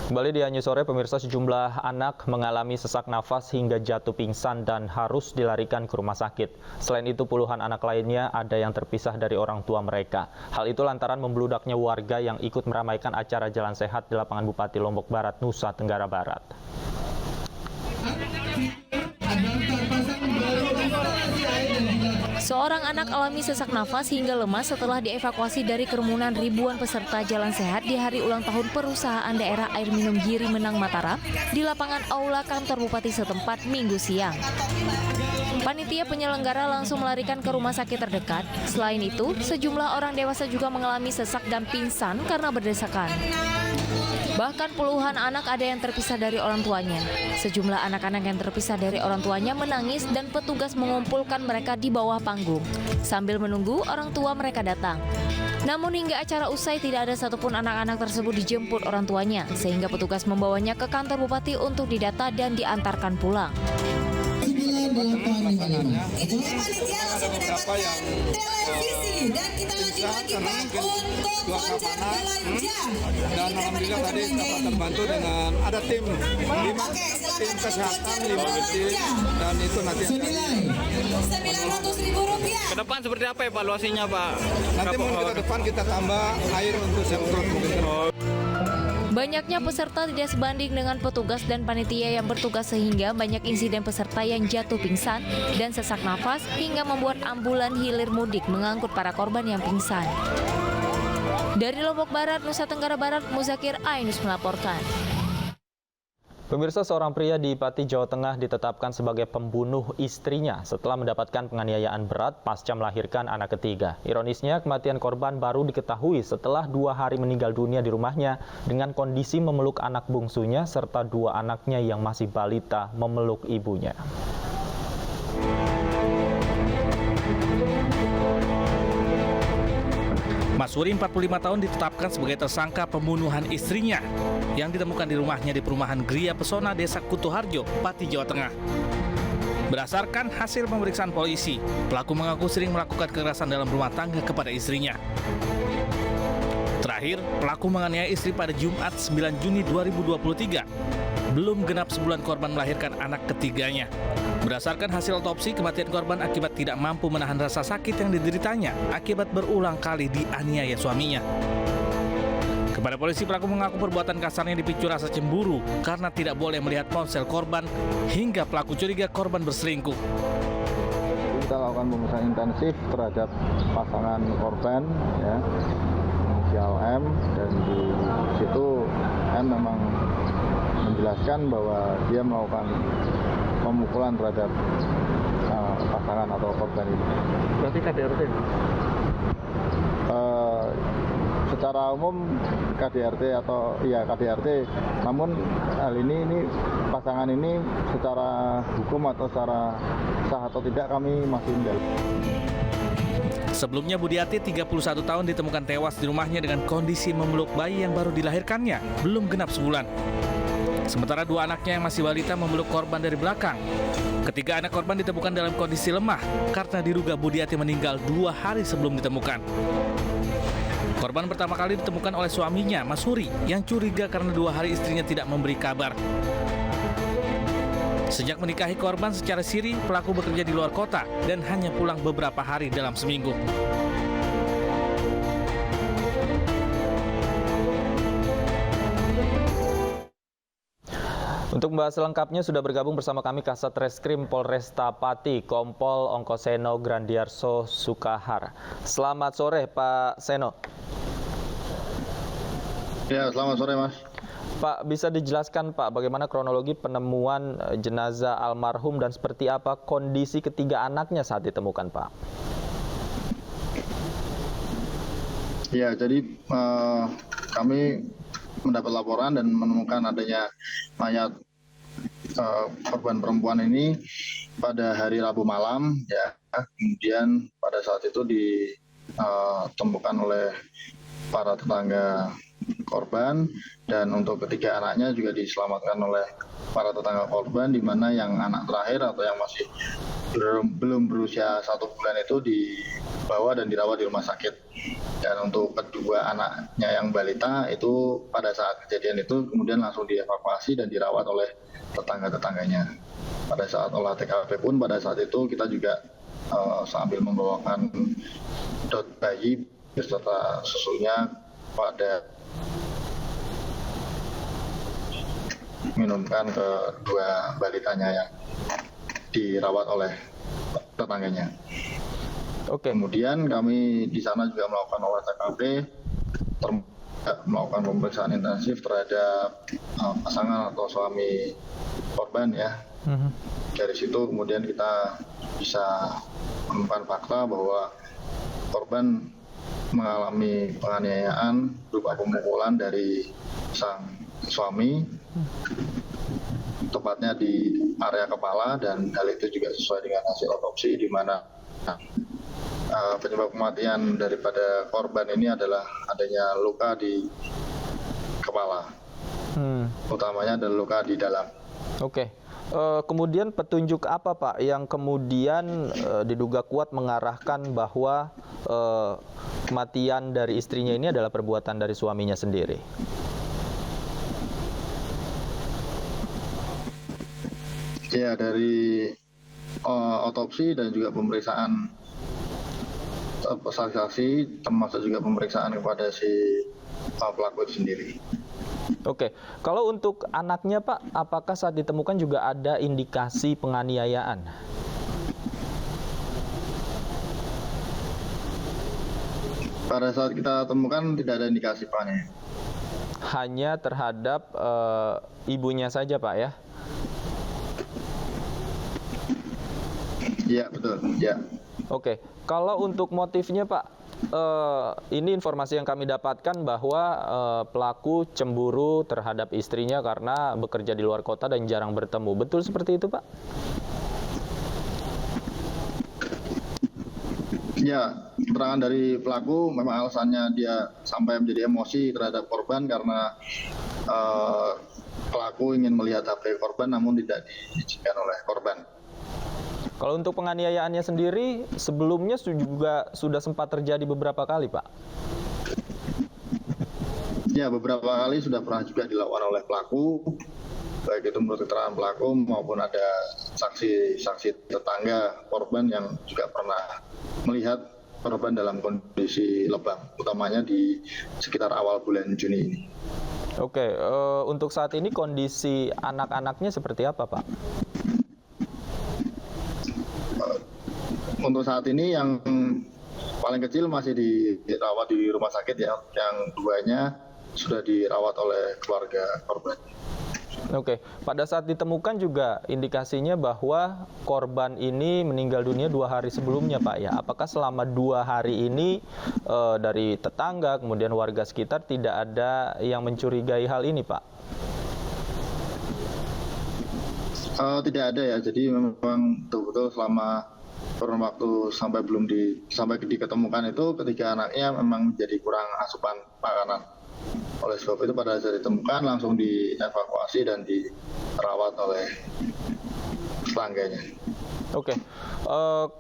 Kembali di Anju Sore, pemirsa, sejumlah anak mengalami sesak nafas hingga jatuh pingsan dan harus dilarikan ke rumah sakit. Selain itu, puluhan anak lainnya ada yang terpisah dari orang tua mereka. Hal itu lantaran membludaknya warga yang ikut meramaikan acara Jalan Sehat di lapangan Bupati Lombok Barat, Nusa Tenggara Barat. Seorang anak alami sesak nafas hingga lemas setelah dievakuasi dari kerumunan ribuan peserta Jalan Sehat di hari ulang tahun perusahaan daerah air minum Giri Menang Mataram di lapangan aula kantor Bupati setempat Minggu siang. Panitia penyelenggara langsung melarikan ke rumah sakit terdekat. Selain itu, sejumlah orang dewasa juga mengalami sesak dan pingsan karena berdesakan. Bahkan puluhan anak ada yang terpisah dari orang tuanya. Sejumlah anak-anak yang terpisah dari orang tuanya menangis dan petugas mengumpulkan mereka di bawah panggung sambil menunggu orang tua mereka datang. Namun hingga acara usai tidak ada satupun anak-anak tersebut dijemput orang tuanya, sehingga petugas membawanya ke kantor bupati untuk didata dan diantarkan pulang. Itu panitia langsung mendapatkan televisi dan kita lanjut lagi Pak untuk konser belanja. Dan alhamdulillah tadi dapat terbantu dengan ada tim 5 tim kesehatan 5 tim dan itu nanti Rp900.000. Ke depan seperti apa evaluasinya Pak? Nanti mungkin ke depan kita tambah air untuk semprot mungkin. Banyaknya peserta tidak sebanding dengan petugas dan panitia yang bertugas sehingga banyak insiden peserta yang jatuh pingsan dan sesak nafas hingga membuat ambulan hilir mudik mengangkut para korban yang pingsan. Dari Lombok Barat, Nusa Tenggara Barat, Muzakir Ainus melaporkan. Pemirsa, seorang pria di Pati, Jawa Tengah ditetapkan sebagai pembunuh istrinya setelah mendapatkan penganiayaan berat pasca melahirkan anak ketiga. Ironisnya, kematian korban baru diketahui setelah 2 hari meninggal dunia di rumahnya dengan kondisi memeluk anak bungsunya serta 2 anaknya yang masih balita memeluk ibunya. Mas Suri, 45 tahun, ditetapkan sebagai tersangka pembunuhan istrinya yang ditemukan di rumahnya di perumahan Gria Pesona, Desa Kutoharjo, Pati, Jawa Tengah. Berdasarkan hasil pemeriksaan polisi, pelaku mengaku sering melakukan kekerasan dalam rumah tangga kepada istrinya. Terakhir, pelaku menganiaya istri pada Jumat 9 Juni 2023. Belum genap sebulan korban melahirkan anak ketiganya. Berdasarkan hasil otopsi, kematian korban akibat tidak mampu menahan rasa sakit yang dideritanya akibat berulang kali dianiaya suaminya. Kepada polisi, pelaku mengaku perbuatan kasarnya dipicu rasa cemburu karena tidak boleh melihat ponsel korban hingga pelaku curiga korban berselingkuh. Kita lakukan pemeriksaan intensif terhadap pasangan korban, ya, inisial M, dan di situ M memang menjelaskan bahwa dia melakukan pemukulan terhadap pasangan atau korban ini. Berarti KDRT? Secara umum KDRT atau ya KDRT, namun hal ini pasangan ini secara hukum atau secara sah atau tidak kami masih mendalami. Sebelumnya, Budiati, 31 tahun, ditemukan tewas di rumahnya dengan kondisi memeluk bayi yang baru dilahirkannya belum genap sebulan. Sementara 2 anaknya yang masih balita memeluk korban dari belakang. Ketiga anak korban ditemukan dalam kondisi lemah karena diduga Budiati meninggal 2 hari sebelum ditemukan. Korban pertama kali ditemukan oleh suaminya, Mas Suri, yang curiga karena 2 hari istrinya tidak memberi kabar. Sejak menikahi korban secara siri, pelaku bekerja di luar kota dan hanya pulang beberapa hari dalam seminggu. Untuk membahas selengkapnya sudah bergabung bersama kami Kasat Reskrim Polresta Pati, Kompol Ongkoseno Grandiarso Sukahar. Selamat sore Pak Seno. Ya, selamat sore Mas. Pak, bisa dijelaskan Pak bagaimana kronologi penemuan jenazah almarhum dan seperti apa kondisi ketiga anaknya saat ditemukan Pak? Ya, jadi kami mendapat laporan dan menemukan adanya mayat korban perempuan ini pada hari Rabu malam, ya. Kemudian pada saat itu ditemukan oleh para tetangga korban, dan untuk ketiga anaknya juga diselamatkan oleh para tetangga korban, di mana yang anak terakhir atau yang masih belum berusia 1 bulan itu dibawa dan dirawat di rumah sakit. Dan untuk kedua anaknya yang balita itu pada saat kejadian itu kemudian langsung dievakuasi dan dirawat oleh tetangga-tetangganya. Pada saat olah TKP pun pada saat itu kita juga sambil membawakan dot bayi beserta susunya pada minumkan ke dua balitanya yang dirawat oleh tetangganya. Oke. Kemudian kami di sana juga melakukan olah TKP, melakukan pemeriksaan intensif terhadap pasangan atau suami korban ya. Dari situ kemudian kita bisa menemukan fakta bahwa korban mengalami penganiayaan berupa pemukulan dari sang suami, tepatnya di area kepala, dan hal itu juga sesuai dengan hasil otopsi di mana penyebab kematian daripada korban ini adalah adanya luka di kepala, utamanya adalah luka di dalam. Oke. Kemudian petunjuk apa Pak yang kemudian diduga kuat mengarahkan bahwa kematian dari istrinya ini adalah perbuatan dari suaminya sendiri? Ya, dari otopsi dan juga pemeriksaan saksi-saksi, termasuk juga pemeriksaan kepada si pelaku itu sendiri. Oke, kalau untuk anaknya Pak, apakah saat ditemukan juga ada indikasi penganiayaan? Pada saat kita temukan tidak ada indikasi penganiayaan. Hanya terhadap ibunya saja Pak ya? Ya, betul. Ya. Oke, kalau untuk motifnya Pak, ini informasi yang kami dapatkan bahwa pelaku cemburu terhadap istrinya karena bekerja di luar kota dan jarang bertemu. Betul seperti itu Pak? Ya, keterangan dari pelaku memang alasannya dia sampai menjadi emosi terhadap korban karena pelaku ingin melihat HP korban namun tidak diizinkan oleh korban. Kalau untuk penganiayaannya sendiri, sebelumnya juga sudah sempat terjadi beberapa kali, Pak? Ya, beberapa kali sudah pernah juga dilakukan oleh pelaku, baik itu menurut keterangan pelaku maupun ada saksi-saksi tetangga korban yang juga pernah melihat korban dalam kondisi lebam, utamanya di sekitar awal bulan Juni ini. Oke, untuk saat ini kondisi anak-anaknya seperti apa, Pak? Untuk saat ini yang paling kecil masih dirawat di rumah sakit ya, yang duanya sudah dirawat oleh keluarga korban. Oke, pada saat ditemukan juga indikasinya bahwa korban ini meninggal dunia 2 hari sebelumnya Pak ya. Apakah selama 2 hari ini dari tetangga kemudian warga sekitar tidak ada yang mencurigai hal ini Pak? Tidak ada ya, jadi memang betul-betul selama kurun waktu sampai diketemukan itu ketika anaknya memang jadi kurang asupan makanan. Oleh sebab itu pada saat ditemukan langsung dievakuasi dan dirawat oleh tetangganya. Oke,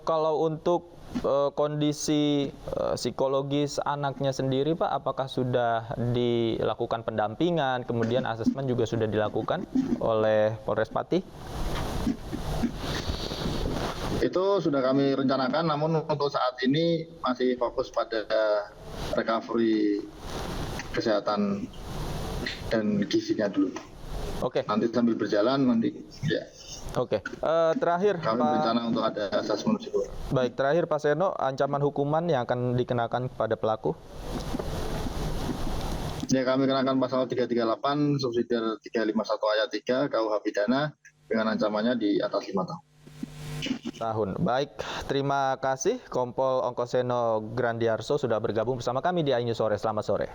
kalau untuk kondisi psikologis anaknya sendiri Pak, apakah sudah dilakukan pendampingan, kemudian asesmen juga sudah dilakukan oleh Polres Pati? Itu sudah kami rencanakan, namun untuk saat ini masih fokus pada recovery kesehatan dan gizinya dulu. Oke. Nanti sambil berjalan ya. Oke. Terakhir kami Pak, berencana untuk ada asesmen risiko. Baik, terakhir Pak Seno, ancaman hukuman yang akan dikenakan kepada pelaku? Ya, kami kenakan pasal 338 subsidiar 351 ayat 3 KUH pidana dengan ancamannya di atas 5 tahun. Baik, terima kasih Kompol Ongkoseno Grandiarso sudah bergabung bersama kami di iNews Sore. Selamat sore.